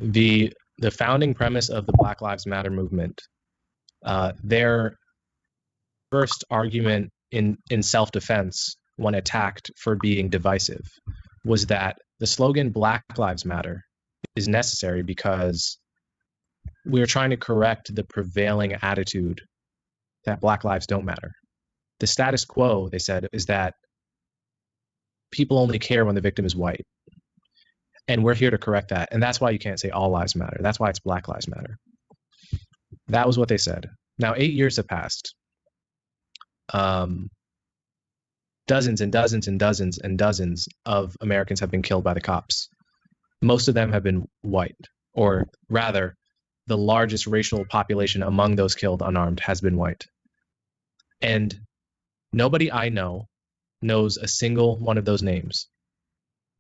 The founding premise of the Black Lives Matter movement, their first argument in self-defense when attacked for being divisive was that the slogan Black Lives Matter is necessary because we're trying to correct the prevailing attitude that Black lives don't matter. The status quo, they said, is that people only care when the victim is white. And we're here to correct that. And that's why you can't say all lives matter. That's why it's Black Lives Matter. That was what they said. Now, 8 years have passed. Dozens and dozens and dozens and dozens of Americans have been killed by the cops. Most of them have been white, or rather, the largest racial population among those killed unarmed has been white. And nobody I know knows a single one of those names.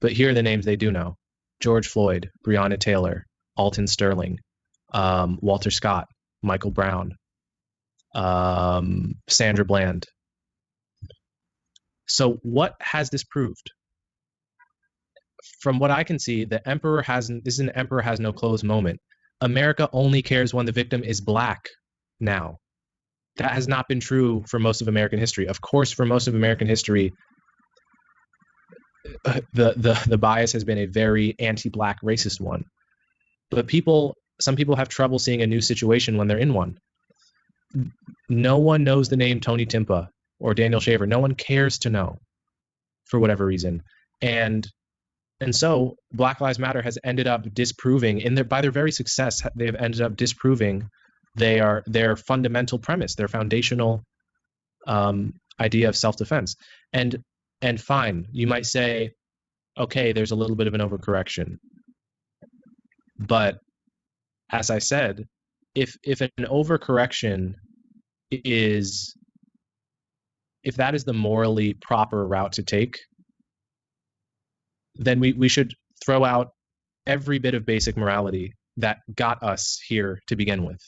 But here are the names they do know: George Floyd, Breonna Taylor, Alton Sterling, Walter Scott, Michael Brown, Sandra Bland. So what has this proved? From what I can see, this is an emperor has no clothes moment. America only cares when the victim is Black now. That has not been true for most of American history. Of course, for most of American history, the bias has been a very anti-Black racist one. But some people have trouble seeing a new situation when they're in one. No one knows the name Tony Timpa or Daniel Shaver. No one cares to know for whatever reason. And so Black Lives Matter has ended up disproving, by their very success, they've ended up disproving their fundamental premise, their foundational idea of self-defense. And fine, you might say, okay, there's a little bit of an overcorrection. But as I said, if an overcorrection if that is the morally proper route to take, then we should throw out every bit of basic morality that got us here to begin with.